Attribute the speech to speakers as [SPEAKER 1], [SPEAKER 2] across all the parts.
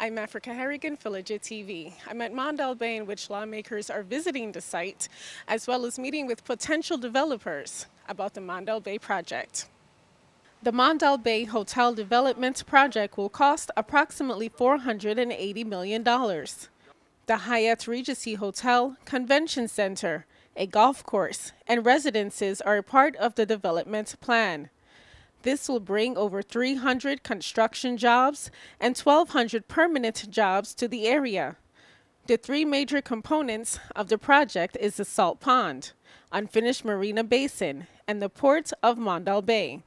[SPEAKER 1] I'm Africah Harrigan for Legit TV. I'm at Mandahl Bay, in which lawmakers are visiting the site, as well as meeting with potential developers about the Mandahl Bay project. The Mandahl Bay Hotel Development Project will cost approximately $480 million. The Hyatt Regency Hotel, Convention Center, a golf course, and residences are a part of the development plan. This will bring over 300 construction jobs and 1,200 permanent jobs to the area. The three major components of the project is the salt pond, unfinished marina basin, and the port of Mandahl Bay.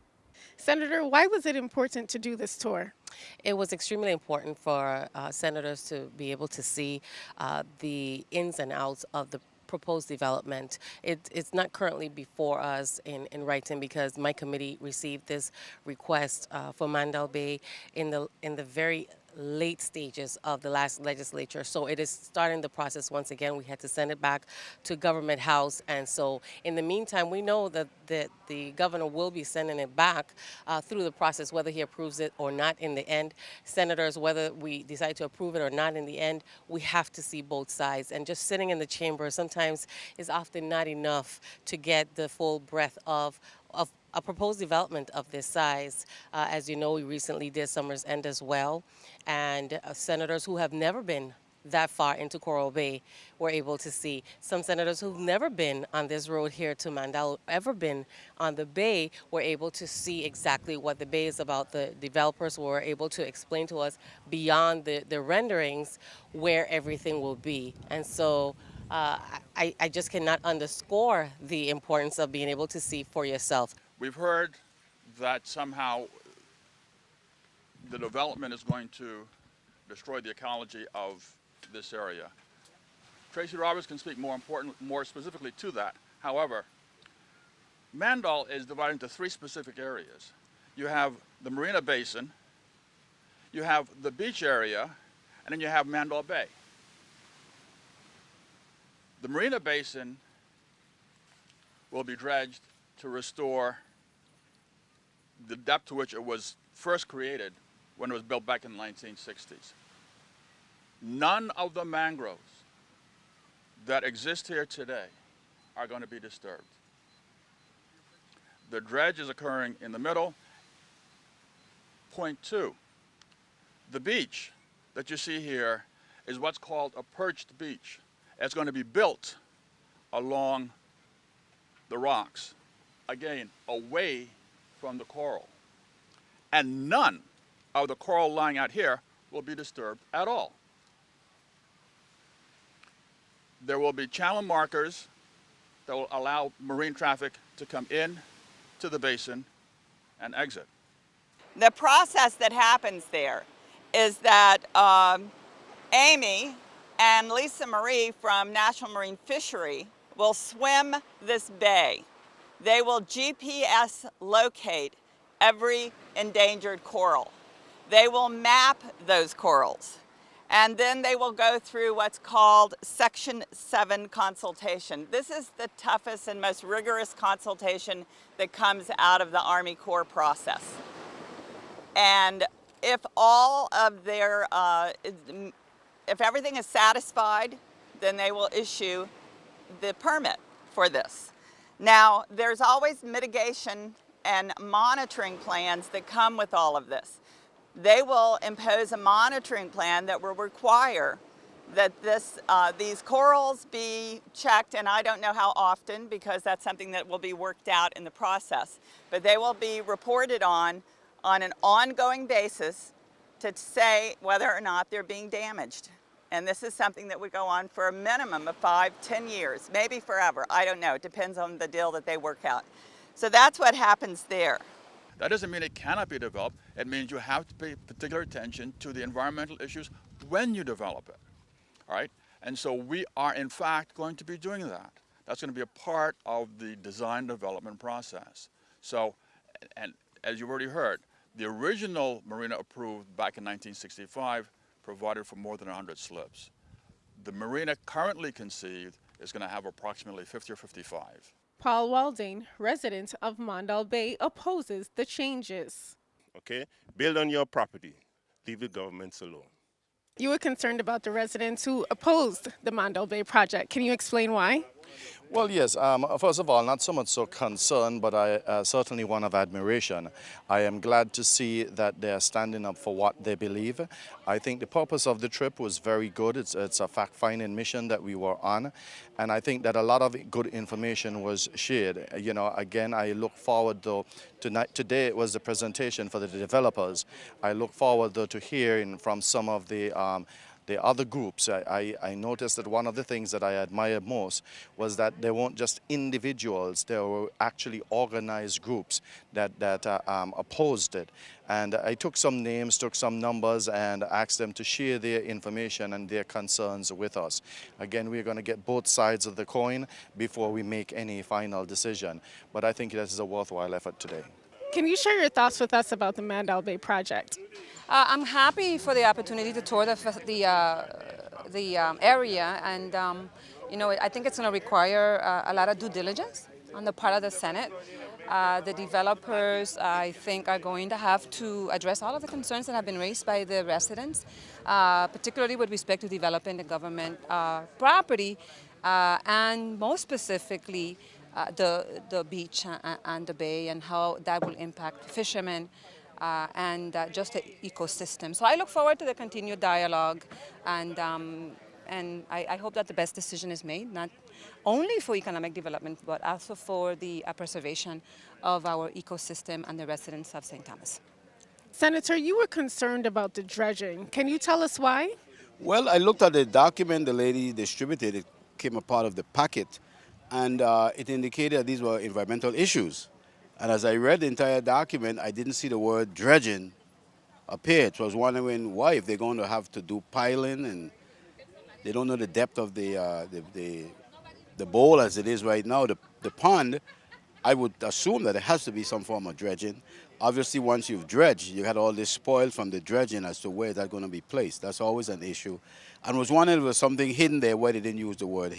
[SPEAKER 1] Senator, why was it important to do this tour?
[SPEAKER 2] It was extremely important for senators to be able to see the ins and outs of the proposed development. It's not currently before us in writing because my committee received this request for Mandahl Bay in the very late stages of the last legislature. So it is starting the process once again. We had to send it back to Government House. And so in the meantime, we know that the governor will be sending it back through the process, whether he approves it or not in the end. Senators, whether we decide to approve it or not in the end, we have to see both sides. And just sitting in the chamber sometimes is often not enough to get the full breadth of a proposed development of this size. As you know, we recently did Summer's End as well, and senators who have never been that far into Coral Bay were able to see. Some senators who've never been on this road here to Mandahl, ever been on the bay, were able to see exactly what the bay is about. The developers were able to explain to us beyond the renderings where everything will be. And so I just cannot underscore the importance of being able to see for yourself.
[SPEAKER 3] We've heard that somehow the development is going to destroy the ecology of this area. Tracy Roberts can speak more specifically to that. However, Mandahl is divided into three specific areas. You have the Marina Basin, you have the beach area, and then you have Mandahl Bay. The Marina Basin will be dredged to restore the depth to which it was first created when it was built back in the 1960s. None of the mangroves that exist here today are going to be disturbed. The dredge is occurring in the middle. Point two, the beach that you see here is what's called a perched beach. It's going to be built along the rocks, again, away from the coral. And none of the coral lying out here will be disturbed at all. There will be channel markers that will allow marine traffic to come in to the basin and exit.
[SPEAKER 4] The process that happens there is that Amy and Lisa Marie from National Marine Fishery will swim this bay. They will GPS locate every endangered coral. They will map those corals. And then they will go through what's called Section 7 consultation. This is the toughest and most rigorous consultation that comes out of the Army Corps process. And if all of their, if everything is satisfied, then they will issue the permit for this. Now, there's always mitigation and monitoring plans that come with all of this. They will impose a monitoring plan that will require that these corals be checked, and I don't know how often because that's something that will be worked out in the process, but they will be reported on an ongoing basis to say whether or not they're being damaged. And this is something that would go on for a minimum of 5-10 years, maybe forever. I don't know. It depends on the deal that they work out. So that's what happens there.
[SPEAKER 3] That doesn't mean it cannot be developed. It means you have to pay particular attention to the environmental issues when you develop it. All right? And so we are, in fact, going to be doing that. That's going to be a part of the design development process. So, and as you've already heard, the original marina approved back in 1965 provided for more than 100 slips. The marina currently conceived is going to have approximately 50 or 55.
[SPEAKER 1] Paul Walding, resident of Mandahl Bay, opposes the changes.
[SPEAKER 5] Okay? Build on your property. Leave the governments alone.
[SPEAKER 1] You were concerned about the residents who opposed the Mandahl Bay project. Can you explain why?
[SPEAKER 5] Well, yes. First of all, not so much so concern, but certainly one of admiration. I am glad to see that they are standing up for what they believe. I think the purpose of the trip was very good. It's a fact-finding mission that we were on, and I think that a lot of good information was shared. You know, again, I look forward though today it was the presentation for the developers. I look forward though to hearing from some of the other groups. I noticed that one of the things that I admired most was that they weren't just individuals, they were actually organized groups that opposed it. And I took some names, took some numbers, and asked them to share their information and their concerns with us. Again, we're going to get both sides of the coin before we make any final decision. But I think this is a worthwhile effort today.
[SPEAKER 1] Can you share your thoughts with us about the Mandahl Bay project?
[SPEAKER 6] I'm happy for the opportunity to tour the area, and you know, I think it's going to require a lot of due diligence on the part of the Senate. The developers, I think, are going to have to address all of the concerns that have been raised by the residents, particularly with respect to developing the government property, and most specifically the beach and the bay, and how that will impact fishermen and just the ecosystem. So I look forward to the continued dialogue, and I hope that the best decision is made, not only for economic development, but also for the preservation of our ecosystem and the residents of St. Thomas.
[SPEAKER 1] Senator, you were concerned about the dredging. Can you tell us why?
[SPEAKER 7] Well, I looked at the document the lady distributed. It came a part of the packet, and it indicated that these were environmental issues. And as I read the entire document, I didn't see the word dredging appear. So I was wondering why, if they're going to have to do piling and they don't know the depth of the bowl as it is right now, the pond, I would assume that it has to be some form of dredging. Obviously, once you've dredged, you had all this spoil from the dredging as to where that's going to be placed. That's always an issue. And was wondering if there was something hidden there why they didn't use the word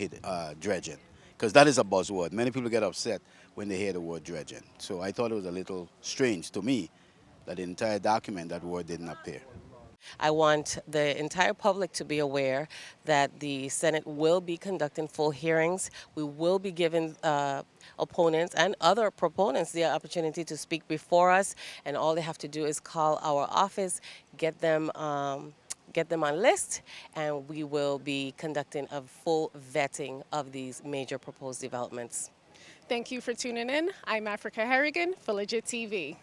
[SPEAKER 7] dredging, because that is a buzzword. Many people get upset when they hear the word dredging. So I thought it was a little strange to me that the entire document, that word didn't appear.
[SPEAKER 2] I want the entire public to be aware that the Senate will be conducting full hearings. We will be giving opponents and other proponents the opportunity to speak before us, and all they have to do is call our office, get them on list, and we will be conducting a full vetting of these major proposed developments.
[SPEAKER 1] Thank you for tuning in. I'm Africah Harrigan for Legit TV.